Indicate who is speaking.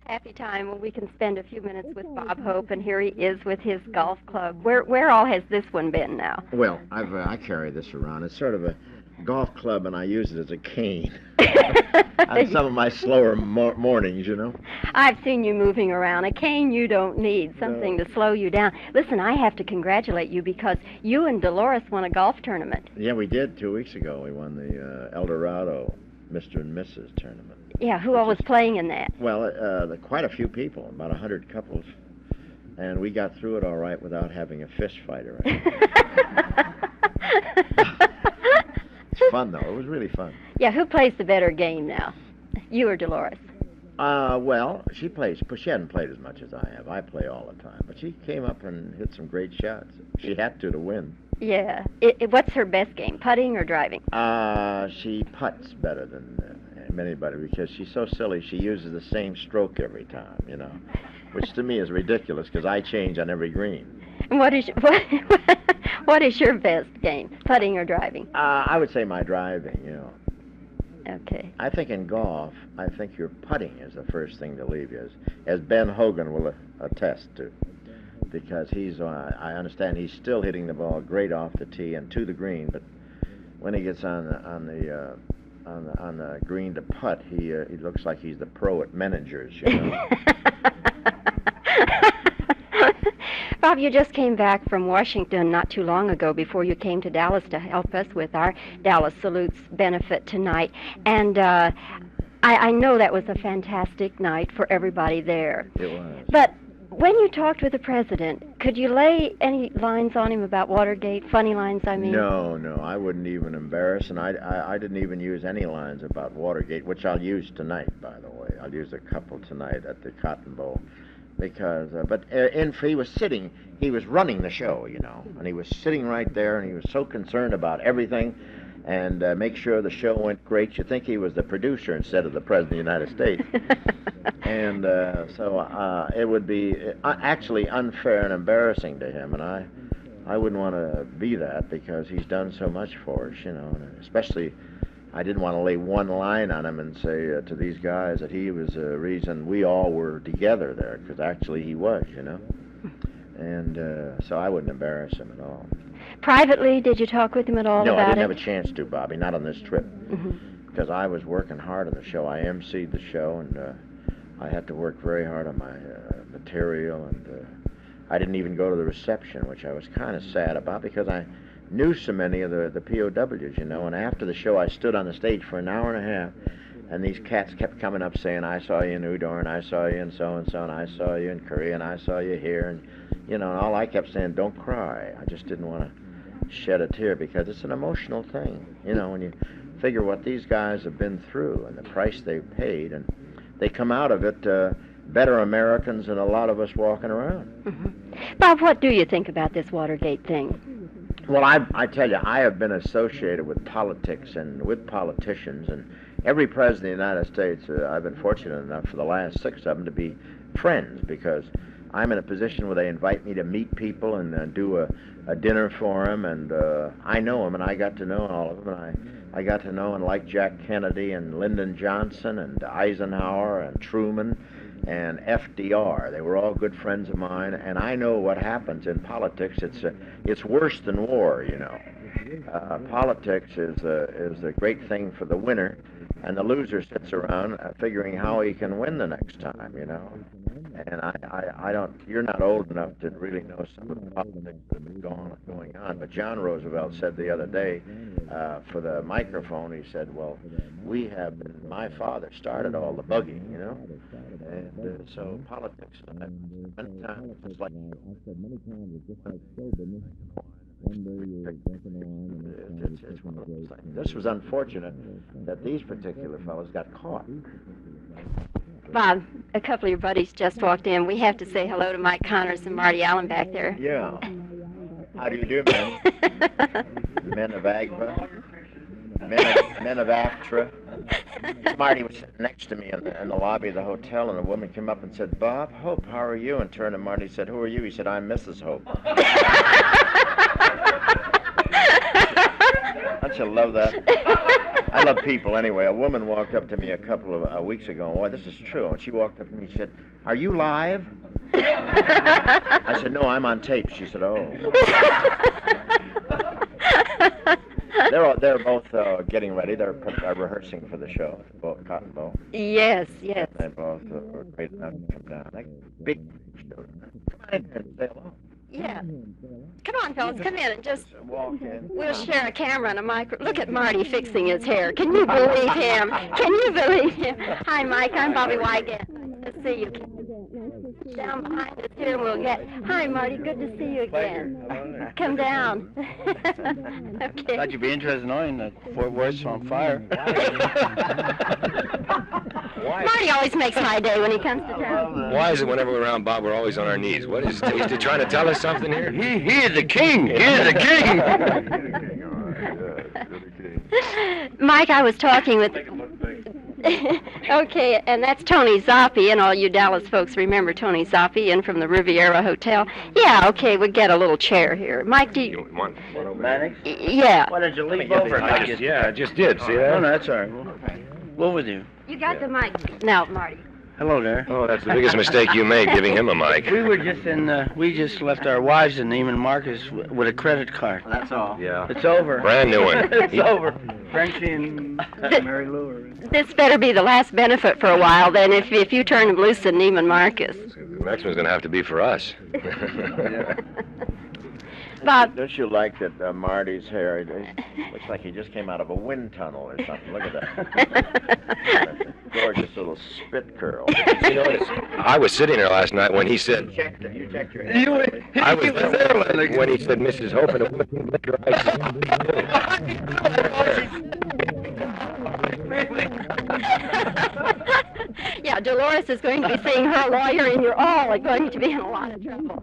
Speaker 1: Happy time when we can spend a few minutes with Bob Hope, and here he is with his golf club. Where all has this one been now?
Speaker 2: Well, I carry this around. It's sort of a golf club, and I use it as a cane on some of my slower mornings, you know.
Speaker 1: I've seen you moving around. A cane you don't need, something to slow you down. Listen, I have to congratulate you because you and Dolores won a golf tournament.
Speaker 2: Yeah, we did 2 weeks ago. We won the El Dorado Mr. and Mrs. tournament.
Speaker 1: Yeah, who all was playing in that?
Speaker 2: Well, quite a few people, about 100 couples, and we got through it all right without having a fist fight or anything. It's fun, though. It was really fun.
Speaker 1: Yeah, who plays the better game now, you or Dolores?
Speaker 2: Well, she plays, but she hadn't played as much as I have. I play all the time, but she came up and hit some great shots. She had to win.
Speaker 1: Yeah. What's her best game, putting or driving?
Speaker 2: She putts better than anybody because she's so silly. She uses the same stroke every time, you know, which to me is ridiculous because I change on every green.
Speaker 1: And what is your best game, putting or driving?
Speaker 2: I would say my driving, you know.
Speaker 1: Okay.
Speaker 2: I think in golf, I think your putting is the first thing to leave you, as Ben Hogan will attest to, because I understand he's still hitting the ball great off the tee and to the green, but when he gets on the green to putt, he looks like he's the pro at managers, you know.
Speaker 1: Bob, you just came back from Washington not too long ago before you came to Dallas to help us with our Dallas Salutes benefit tonight. And I know that was a fantastic night for everybody there.
Speaker 2: It was.
Speaker 1: But when you talked with the president, could you lay any lines on him about Watergate? Funny lines, I mean.
Speaker 2: No, I wouldn't even embarrass, and I didn't even use any lines about Watergate, which I'll use tonight, by the way. I'll use a couple tonight at the Cotton Bowl. Because, he was running the show, you know, and he was sitting right there, and he was so concerned about everything, and make sure the show went great. You'd think he was the producer instead of the President of the United States. And so it would be actually unfair and embarrassing to him, and I wouldn't want to be that because he's done so much for us, you know, and especially I didn't want to lay one line on him and say to these guys that he was the reason we all were together there, because actually he was, you know. And so I wouldn't embarrass him at all.
Speaker 1: Privately, did you talk with him at all about it?
Speaker 2: No, I didn't have a chance to, Bobbie, not on this trip.
Speaker 1: Mm-hmm.
Speaker 2: Because I was working hard on the show. I emceed the show, and I had to work very hard on my material, and I didn't even go to the reception, which I was kind of sad about because I knew so many of the POWs, you know, and after the show I stood on the stage for an hour and a half, and these cats kept coming up saying, I saw you in Udor, and I saw you in so-and-so, and I saw you in Korea, and I saw you here, and, you know, and all I kept saying, don't cry. I just didn't want to shed a tear because it's an emotional thing, you know, when you figure what these guys have been through and the price they've paid, and they come out of it better Americans than a lot of us walking around.
Speaker 1: Mm-hmm. Bob, what do you think about this Watergate thing?
Speaker 2: Well, I tell you, I have been associated with politics and with politicians, and every president of the United States, I've been fortunate enough for the last 6 of them to be friends because I'm in a position where they invite me to meet people and do a dinner for them, and I know them, and I got to know all of them, and I got to know and like Jack Kennedy and Lyndon Johnson and Eisenhower and Truman and FDR. They were all good friends of mine, and I know what happens in politics. It's worse than war, you know. Politics is a great thing for the winner, and the loser sits around figuring how he can win the next time, you know. And I don't. You're not old enough to really know some of the politics that have been going on. But John Roosevelt said the other day for the microphone, he said, "Well, we have been. My father started all the bugging, you know." And so politics, many times it's like it's one of those things. This was unfortunate that these particular fellows got caught.
Speaker 1: Bob, a couple of your buddies just walked in. We have to say hello to Mike Connors and Marty Allen back there.
Speaker 2: Yeah. How do you do, men? Men of Agva. Men of Aftra. Marty was sitting next to me in the lobby of the hotel, and a woman came up and said, Bob Hope, how are you? And turned to Marty and said, who are you? He said, I'm Mrs. Hope. Don't you love that? I love people anyway. A woman walked up to me a couple of weeks ago. Boy, this is true. And she walked up to me and said, "Are you live?" I said, "No, I'm on tape." She said, "Oh." They're both getting ready. They're rehearsing for the show. Both Cotton Bow.
Speaker 1: Yes, yes.
Speaker 2: They both were great enough to come down. Like big. Come on in here and say hello.
Speaker 1: Yeah. Come on, fellas, come in and just
Speaker 2: Walk in.
Speaker 1: we'll share a camera and a micro. Look at Marty fixing his hair. Can you believe him? Can you believe him? Hi, Mike. I'm Bobbie Wygant. Good to see you. Down behind us here, we'll get. Hi, Marty. Good to see you again. Come down. Okay.
Speaker 3: Thought you'd be interested in knowing that Fort Worth's on fire.
Speaker 1: Marty always makes my day when he comes to town.
Speaker 4: Why is it whenever we're around Bob, we're always on our knees? What is he trying to tell us something here?
Speaker 3: He is the king. He is the king.
Speaker 1: Mike, I was talking with. Okay, and that's Tony Zoppi, and all you Dallas folks remember Tony Zoppi in from the Riviera Hotel. Yeah, okay, we'll get a little chair here. Mike, do you...
Speaker 4: Want one over
Speaker 2: Mannix?
Speaker 1: Yeah.
Speaker 2: Why did you leave over?
Speaker 4: I just did. See that?
Speaker 3: Oh, no, that's all right. What with you?
Speaker 1: You got the mic now, Marty.
Speaker 3: Hello there.
Speaker 4: Oh, that's the biggest mistake you made, giving him a mic.
Speaker 3: We were just in, we just left our wives in Neiman Marcus with a credit card.
Speaker 2: That's all.
Speaker 4: Yeah.
Speaker 3: It's over.
Speaker 4: Brand new one.
Speaker 3: It's over. Frenchie and Mary Lou are...
Speaker 1: This better be the last benefit for a while, then, if you turn him loose in Neiman Marcus.
Speaker 4: The next one's going to have to be for us.
Speaker 1: Bob.
Speaker 2: Don't you like that Marty's hair? It looks like he just came out of a wind tunnel or something. Look at that. That's a gorgeous little spit curl.
Speaker 4: You notice, I was sitting there last night when he said...
Speaker 2: You checked your hair.
Speaker 4: I was there when he said, Mrs. Hope, and a woman can blink her
Speaker 1: Yeah, Dolores is going to be seeing her lawyer, and you're all going to be in a lot of trouble.